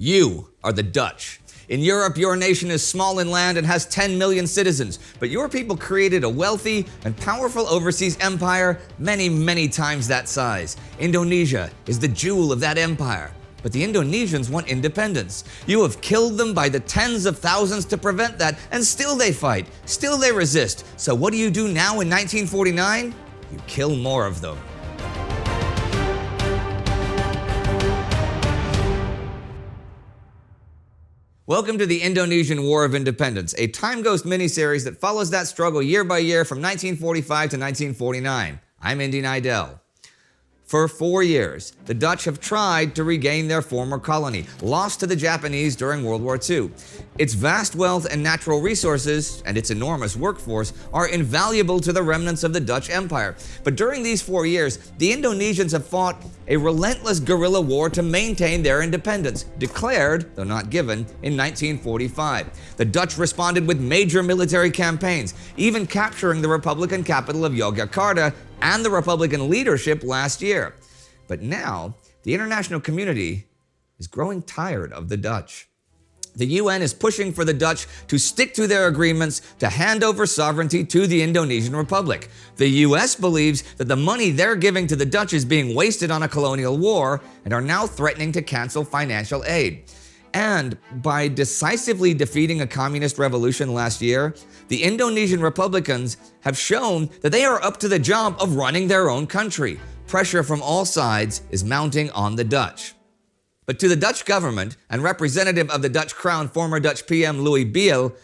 You are the Dutch. In Europe, your nation is small in land and has 10 million citizens, but your people created a wealthy and powerful overseas empire many, many times that size. Indonesia is the jewel of that empire. But the Indonesians want independence. You have killed them by the tens of thousands to prevent that, and still they fight, still they resist. So what do you do now in 1949? You kill more of them. Welcome to the Indonesian War of Independence, a TimeGhost miniseries that follows that struggle year by year from 1945 to 1949. I'm Indy Neidell. For 4 years, the Dutch have tried to regain their former colony, lost to the Japanese during World War II. Its vast wealth and natural resources, and its enormous workforce, are invaluable to the remnants of the Dutch Empire. But during these 4 years, the Indonesians have fought a relentless guerrilla war to maintain their independence, declared, though not given, in 1945. The Dutch responded with major military campaigns, even capturing the Republican capital of Yogyakarta and the Republican leadership last year. But now, the international community is growing tired of the Dutch. The UN is pushing for the Dutch to stick to their agreements to hand over sovereignty to the Indonesian Republic. The US believes that the money they're giving to the Dutch is being wasted on a colonial war and are now threatening to cancel financial aid. And by decisively defeating a communist revolution last year, the Indonesian Republicans have shown that they are up to the job of running their own country. Pressure from all sides is mounting on the Dutch. But to the Dutch government and representative of the Dutch Crown, former Dutch PM Louis Biel,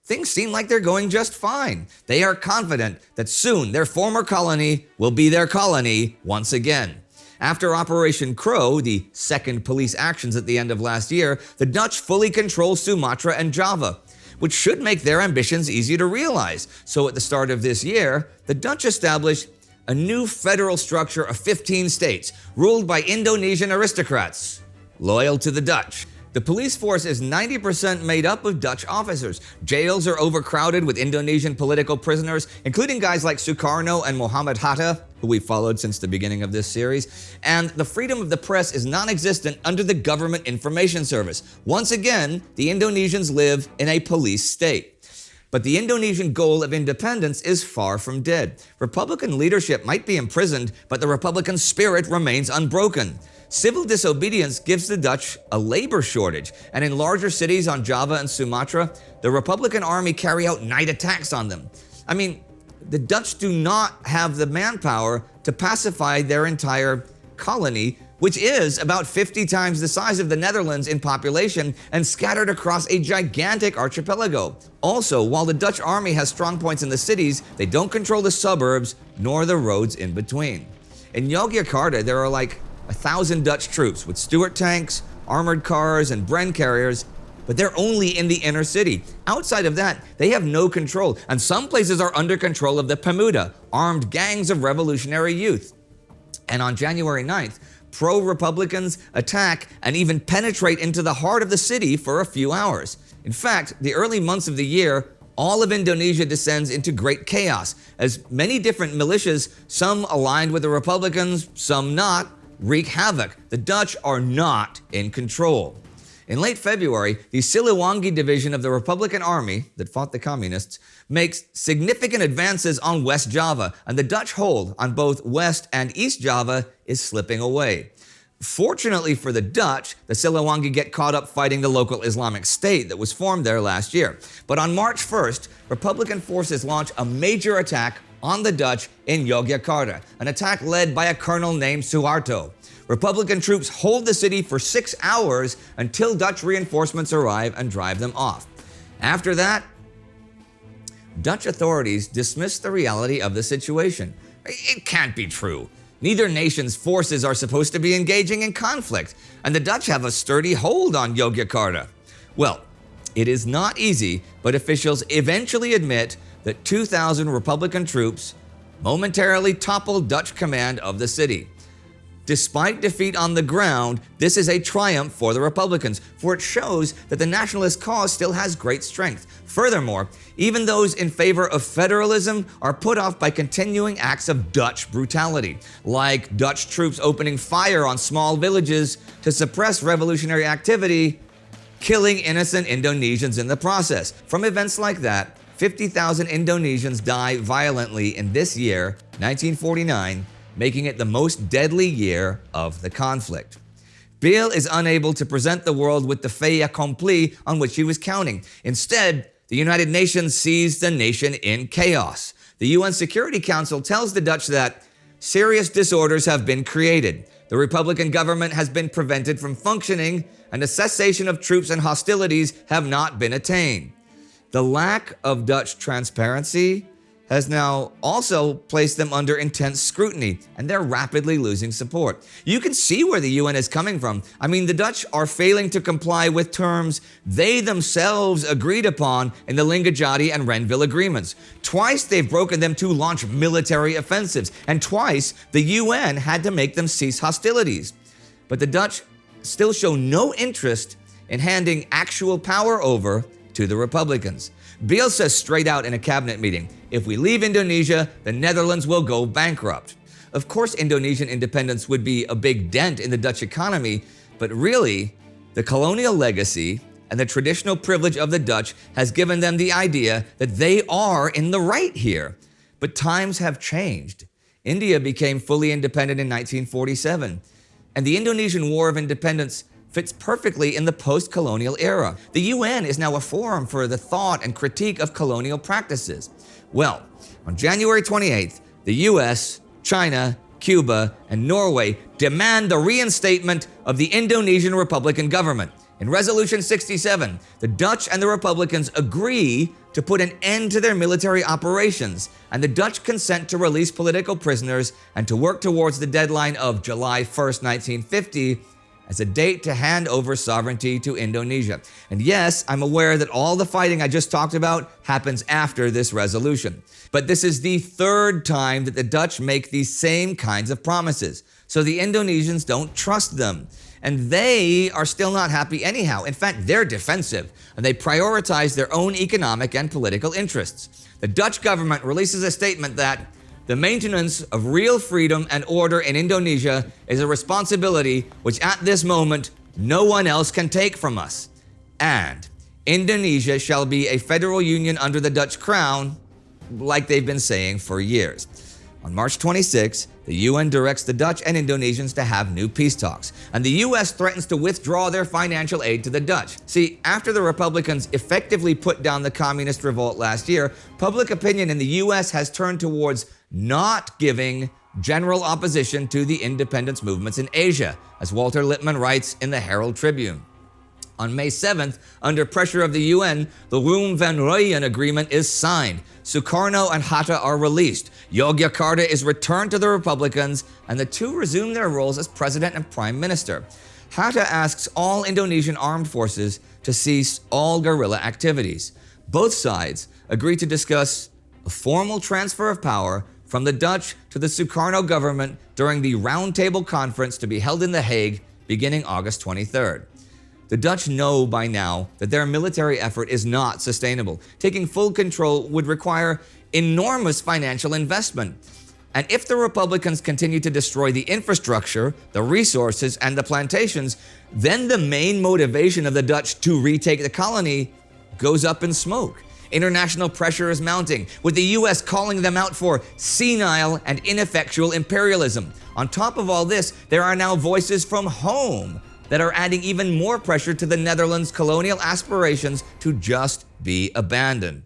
things seem like they're going just fine. They are confident that soon their former colony will be their colony once again. After Operation Crow, the second police actions at the end of last year, the Dutch fully control Sumatra and Java, which should make their ambitions easy to realize. So at the start of this year, the Dutch established a new federal structure of 15 states, ruled by Indonesian aristocrats, loyal to the Dutch. The police force is 90% made up of Dutch officers. Jails are overcrowded with Indonesian political prisoners, including guys like Sukarno and Muhammad Hatta, who we followed since the beginning of this series. And the freedom of the press is non-existent under the Government Information Service. Once again, the Indonesians live in a police state. But the Indonesian goal of independence is far from dead. Republican leadership might be imprisoned, but the Republican spirit remains unbroken. Civil disobedience gives the Dutch a labor shortage, and in larger cities on Java and Sumatra, the Republican army carry out night attacks on them. I mean, the Dutch do not have the manpower to pacify their entire colony, which is about 50 times the size of the Netherlands in population and scattered across a gigantic archipelago. Also, while the Dutch army has strong points in the cities, they don't control the suburbs nor the roads in between. In Yogyakarta, there are like 1,000 Dutch troops with Stuart tanks, armored cars, and Bren carriers, but they're only in the inner city. Outside of that, they have no control, and some places are under control of the Pemuda, armed gangs of revolutionary youth. And on January 9th, pro-Republicans attack and even penetrate into the heart of the city for a few hours. In fact, the early months of the year, all of Indonesia descends into great chaos, as many different militias, some aligned with the Republicans, some not, wreak havoc. The Dutch are not in control. In late February, the Siliwangi division of the Republican Army that fought the communists makes significant advances on West Java, and the Dutch hold on both West and East Java is slipping away. Fortunately for the Dutch, the Siliwangi get caught up fighting the local Islamic State that was formed there last year. But on March 1st, Republican forces launch a major attack on the Dutch in Yogyakarta, an attack led by a colonel named Suharto. Republican troops hold the city for 6 hours until Dutch reinforcements arrive and drive them off. After that, Dutch authorities dismiss the reality of the situation. It can't be true. Neither nation's forces are supposed to be engaging in conflict, and the Dutch have a sturdy hold on Yogyakarta. Well, it is not easy, but officials eventually admit that 2,000 Republican troops momentarily toppled Dutch command of the city. Despite defeat on the ground, this is a triumph for the Republicans, for it shows that the nationalist cause still has great strength. Furthermore, even those in favor of federalism are put off by continuing acts of Dutch brutality, like Dutch troops opening fire on small villages to suppress revolutionary activity, killing innocent Indonesians in the process. From events like that, 50,000 Indonesians die violently in this year, 1949, making it the most deadly year of the conflict. Biel is unable to present the world with the fait accompli on which he was counting. Instead, the United Nations sees the nation in chaos. The UN Security Council tells the Dutch that serious disorders have been created. The Republican government has been prevented from functioning, and a cessation of troops and hostilities have not been attained. The lack of Dutch transparency has now also placed them under intense scrutiny, and they're rapidly losing support. You can see where the UN is coming from. I mean, the Dutch are failing to comply with terms they themselves agreed upon in the Linggadjati and Renville agreements. Twice they've broken them to launch military offensives, and twice the UN had to make them cease hostilities. But the Dutch still show no interest in handing actual power over to the Republicans. Biel says straight out in a cabinet meeting, if we leave Indonesia, the Netherlands will go bankrupt. Of course, Indonesian independence would be a big dent in the Dutch economy, but really, the colonial legacy and the traditional privilege of the Dutch has given them the idea that they are in the right here. But times have changed. India became fully independent in 1947, and the Indonesian War of Independence fits perfectly in the post-colonial era. The UN is now a forum for the thought and critique of colonial practices. Well, on January 28th, the US, China, Cuba, and Norway demand the reinstatement of the Indonesian Republican government. In Resolution 67, the Dutch and the Republicans agree to put an end to their military operations, and the Dutch consent to release political prisoners and to work towards the deadline of July 1st, 1950, as a date to hand over sovereignty to Indonesia. And yes, I'm aware that all the fighting I just talked about happens after this resolution. But this is the third time that the Dutch make these same kinds of promises. So the Indonesians don't trust them. And they are still not happy anyhow. In fact, they're defensive, and they prioritize their own economic and political interests. The Dutch government releases a statement that the maintenance of real freedom and order in Indonesia is a responsibility which at this moment no one else can take from us. And Indonesia shall be a federal union under the Dutch crown, like they've been saying for years. On March 26, the UN directs the Dutch and Indonesians to have new peace talks, and the US threatens to withdraw their financial aid to the Dutch. See, after the Republicans effectively put down the communist revolt last year, public opinion in the US has turned towards not giving general opposition to the independence movements in Asia, as Walter Lippmann writes in the Herald Tribune. On May 7th, under pressure of the UN, the Roem-van agreement is signed. Sukarno and Hatta are released. Yogyakarta is returned to the Republicans, and the two resume their roles as president and prime minister. Hatta asks all Indonesian armed forces to cease all guerrilla activities. Both sides agree to discuss a formal transfer of power from the Dutch to the Sukarno government during the Roundtable Conference to be held in The Hague beginning August 23rd. The Dutch know by now that their military effort is not sustainable. Taking full control would require enormous financial investment. And if the Republicans continue to destroy the infrastructure, the resources, and the plantations, then the main motivation of the Dutch to retake the colony goes up in smoke. International pressure is mounting, with the US calling them out for senile and ineffectual imperialism. On top of all this, there are now voices from home that are adding even more pressure to the Netherlands' colonial aspirations to just be abandoned.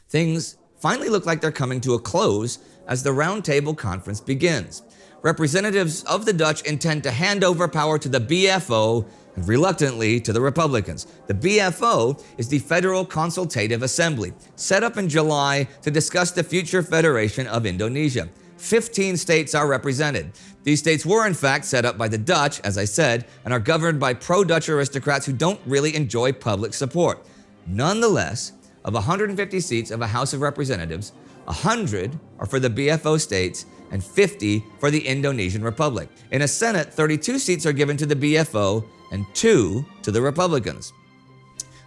Things finally look like they're coming to a close as the Roundtable Conference begins. Representatives of the Dutch intend to hand over power to the BFO and reluctantly to the Republicans. The BFO is the Federal Consultative Assembly, set up in July to discuss the future federation of Indonesia. 15 states are represented. These states were in fact set up by the Dutch, as I said, and are governed by pro-Dutch aristocrats who don't really enjoy public support. Nonetheless, of 150 seats of a House of Representatives, 100 are for the BFO states and 50 for the Indonesian Republic. In a Senate, 32 seats are given to the BFO and 2 to the Republicans.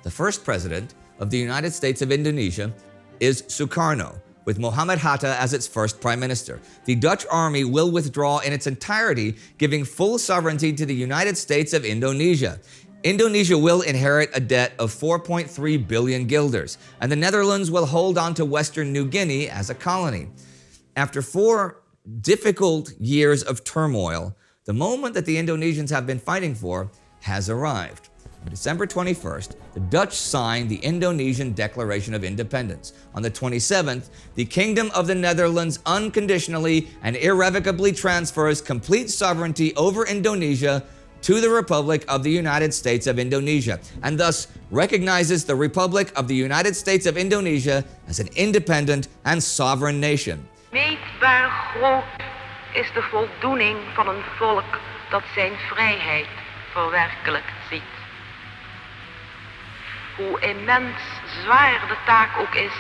The first president of the United States of Indonesia is Sukarno, with Muhammad Hatta as its first prime minister. The Dutch army will withdraw in its entirety, giving full sovereignty to the United States of Indonesia. Indonesia will inherit a debt of 4.3 billion guilders, and the Netherlands will hold on to Western New Guinea as a colony. After 4 difficult years of turmoil, the moment that the Indonesians have been fighting for has arrived. On December 21st, the Dutch signed the Indonesian Declaration of Independence. On the 27th, the Kingdom of the Netherlands unconditionally and irrevocably transfers complete sovereignty over Indonesia to the Republic of the United States of Indonesia, and thus recognizes the Republic of the United States of Indonesia as an independent and sovereign nation. Meetbaar groot is de voldoening van een volk dat zijn vrijheid verwerkelijkt ziet. Hoe immens zwaar de taak ook is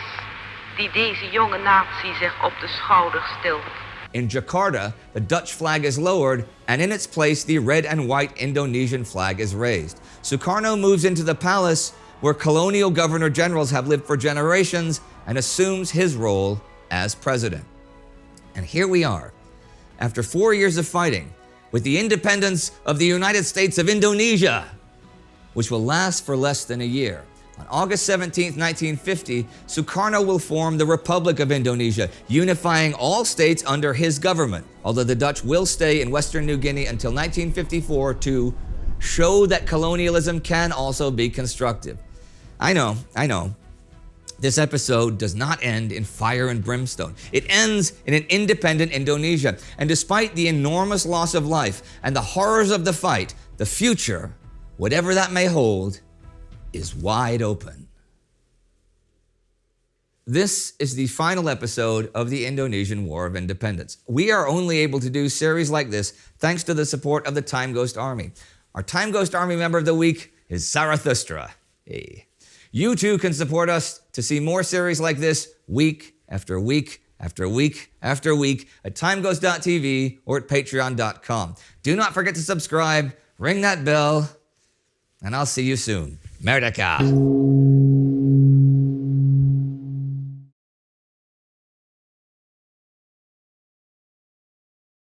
die deze jonge natie zich op de schouders tilt. In Jakarta, the Dutch flag is lowered, and in its place, the red and white Indonesian flag is raised. Sukarno moves into the palace where colonial governor-generals have lived for generations and assumes his role as president. And here we are, after 4 years of fighting, with the independence of the United States of Indonesia, which will last for less than a year. On August 17, 1950, Sukarno will form the Republic of Indonesia, unifying all states under his government, although the Dutch will stay in Western New Guinea until 1954 to show that colonialism can also be constructive. I know. This episode does not end in fire and brimstone. It ends in an independent Indonesia. And despite the enormous loss of life and the horrors of the fight, the future, whatever that may hold, is wide open. This is the final episode of the Indonesian War of Independence. We are only able to do series like this thanks to the support of the TimeGhost Army. Our TimeGhost Army member of the week is Zarathustra. Hey. You too can support us to see more series like this week after week after week after week at timeghost.tv or at patreon.com. Do not forget to subscribe, ring that bell, and I'll see you soon. Merdeka!